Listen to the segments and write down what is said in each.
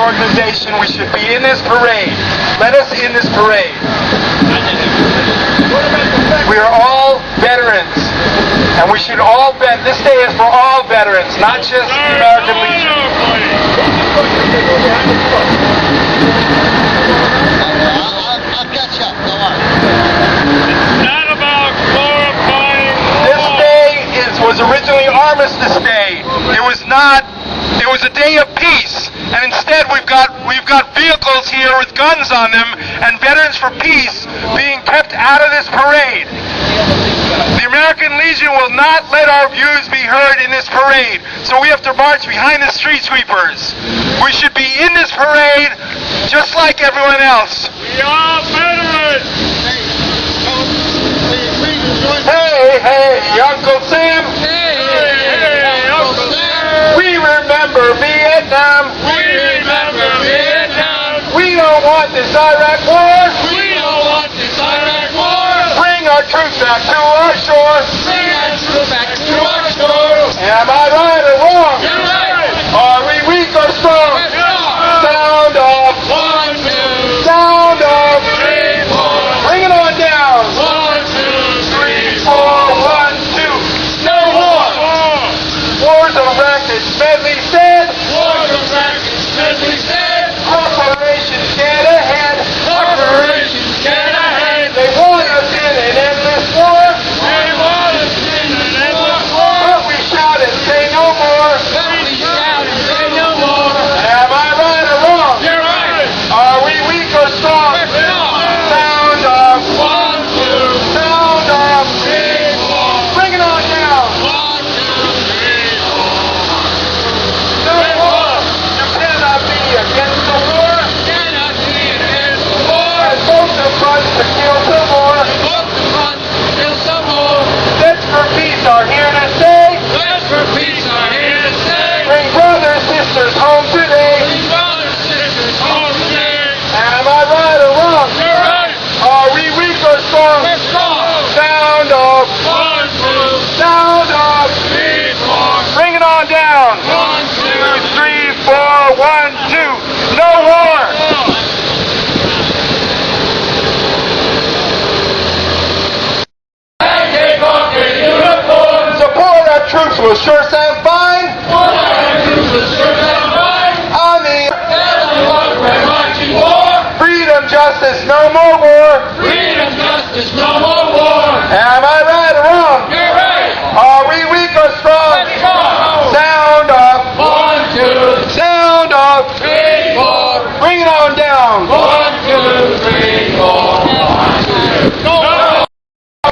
Organization, we should be in this parade. Let us in this parade. We are all veterans, and we should all this day is for all veterans, not just the American Legion. I'll catch up. Go on. It's not about glorifying. This day was originally Armistice Day. It was not. It was a day of peace, and instead we've got vehicles here with guns on them, and Veterans for Peace being kept out of this parade. The American Legion will not let our views be heard in this parade, so we have to march behind the street sweepers. We should be in this parade just like everyone else. We are veterans. Hey, Uncle Sam. Hey, Uncle Sam. We remember Vietnam. We remember Vietnam. We don't want this Iraq war. We don't want this Iraq war. Bring our troops back to our shore. Bring our troops back to our shore. Am I right or wrong? You're right. Are we weak or strong? Sound off. 1, 2, Sound off. 3, 4. Bring it on down. 1, 2, 3, 4, 4. 1, 2. No war. Wars of Racket, Smedley said. Wars of Racket, Smedley said. Corporations get ahead. Corporations get ahead. They want us in an endless war. They want us in an endless war. But we shout and say no more. But we shout and say no more. Am I right or wrong? You're right. Are we weak or strong? Sound off. 1, 2, Sound off. 3, 4. Bring it on down. 1, 2, 3, 4. No war. You cannot be against the war. Cannot be against the war. And both the fronts to kill some more. Both the fronts kill some more. Let's for peace are here to stay. Let's for peace are here to stay. Bring brothers, sisters home today. Bring brothers, sisters home today. Am I right or wrong? You're right. Are we weak or strong? We're strong. Sound off. 1, 2, Sound off. 3, 4. Bring it on down. 1, 2, 3, 4, 1, 2. No war. Take off your uniform. Support our troops will sure sound fine. What our troops will sure sound fine. Tell them what we're marching for. freedom, justice, no more war. Freedom, justice, no more war. Am I right or wrong? You're right. Are we weak or strong? Sound off. 1, 2, Sound off. 3, 4. Bring it on down. 1, 2, 3, 4. 1, 2. No. 3,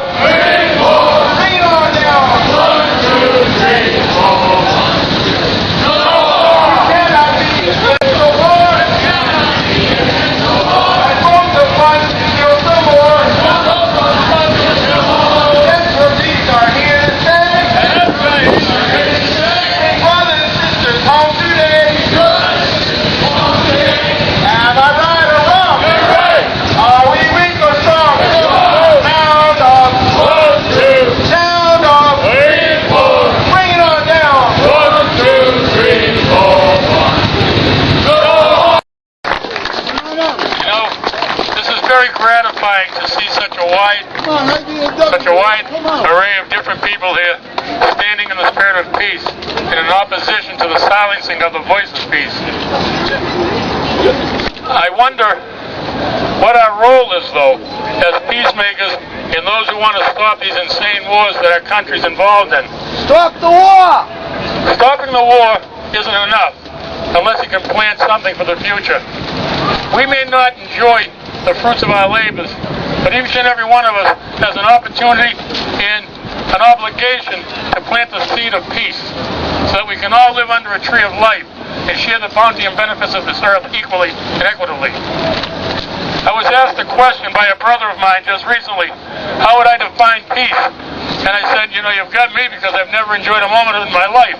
4. Bring it on down. 1, 2, 3, 4. No. Cannot be against the war. And both the fronts to kill the see such a wide array of different people here standing in the spirit of peace and in opposition to the silencing of the voice of peace. I wonder what our role is, though, as peacemakers and those who want to stop these insane wars that our country's involved in. Stop the war! Stopping the war isn't enough unless you can plant something for the future. We may not enjoy the fruits of our labors, but each and every one of us has an opportunity and an obligation to plant the seed of peace so that we can all live under a tree of life and share the bounty and benefits of this earth equally and equitably. I was asked a question by a brother of mine just recently, how would I define peace? And I said, you know, you've got me because I've never enjoyed a moment in my life.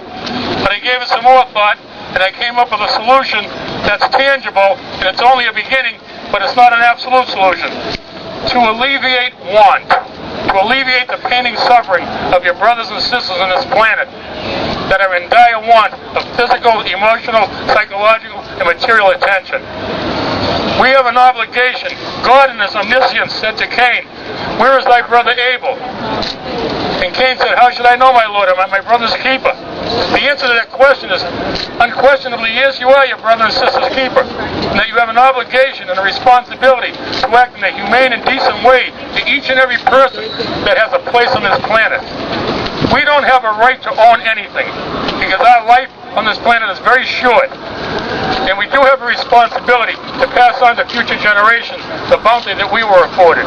But I gave it some more thought, and I came up with a solution that's tangible, and it's only a beginning, but it's not an absolute solution. To alleviate want, to alleviate the pain and suffering of your brothers and sisters on this planet that are in dire want of physical, emotional, psychological, and material attention. We have an obligation. God in his omniscience said to Cain, "Where is thy brother Abel?" And Cain said, "How should I know, my Lord? Am I my brother's keeper?" The answer to that question is unquestionably, yes, you are your brother and sister's keeper. And that you have an obligation and a responsibility to act in a humane and decent way to each and every person that has a place on this planet. We don't have a right to own anything because our life on this planet is very short. And we do have a responsibility to pass on to future generations the bounty that we were afforded.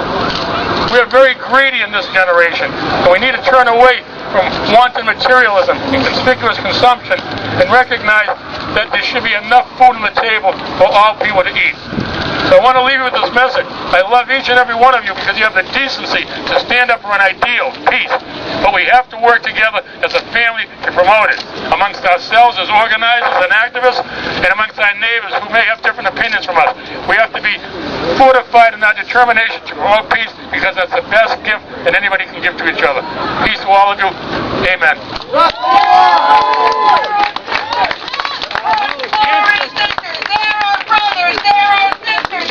We are very greedy in this generation, and we need to turn away from wanton materialism and conspicuous consumption and recognize that there should be enough food on the table for all people to eat. So I want to leave you with this message. I love each and every one of you because you have the decency to stand up for an ideal, peace. But we have to work together as a family to promote it, amongst ourselves as organizers and activists, and amongst our neighbors who may have different opinions from us. We have to be fortified in our determination to promote peace because that's the best gift that anybody can give to each other. Peace to all of you. Amen.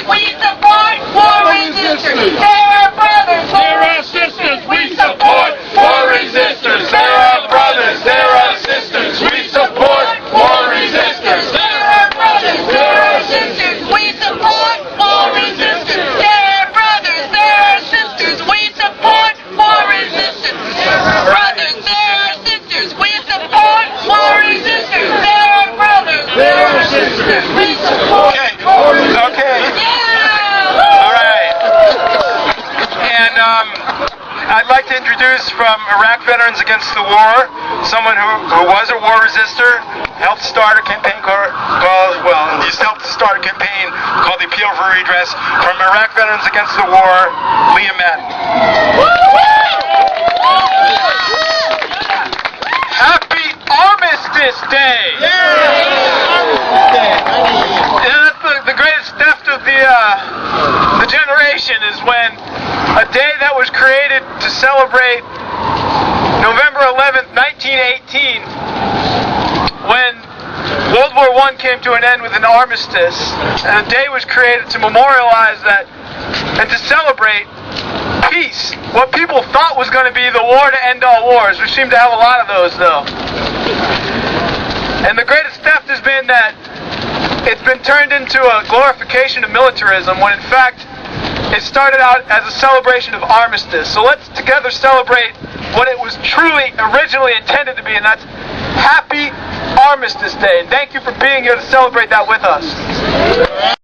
We support war resistors. There are brothers. There are sisters. We support war resistors. There are brothers. There are sisters. We support war resistors. There are brothers. There are sisters. We support war resistors. There are brothers. There are sisters. We support war resistors. Brothers. There are sisters. We support war resistors. There are brothers. There are sisters. We support. Okay. I'd like to introduce from Iraq Veterans Against the War, someone who was a war resistor, helped start a campaign he's helped start a campaign called the Appeal for Redress. From Iraq Veterans Against the War, Liam Madden. Happy Armistice Day! The greatest theft of the generation is when a day that was created to celebrate November 11th, 1918, when World War I came to an end with an armistice, and a day was created to memorialize that and to celebrate peace. What people thought was going to be the war to end all wars. We seem to have a lot of those, though. And the greatest theft has been that it's been turned into a glorification of militarism, when in fact it started out as a celebration of armistice. So let's together celebrate what it was truly originally intended to be, and that's Happy Armistice Day. And thank you for being here to celebrate that with us.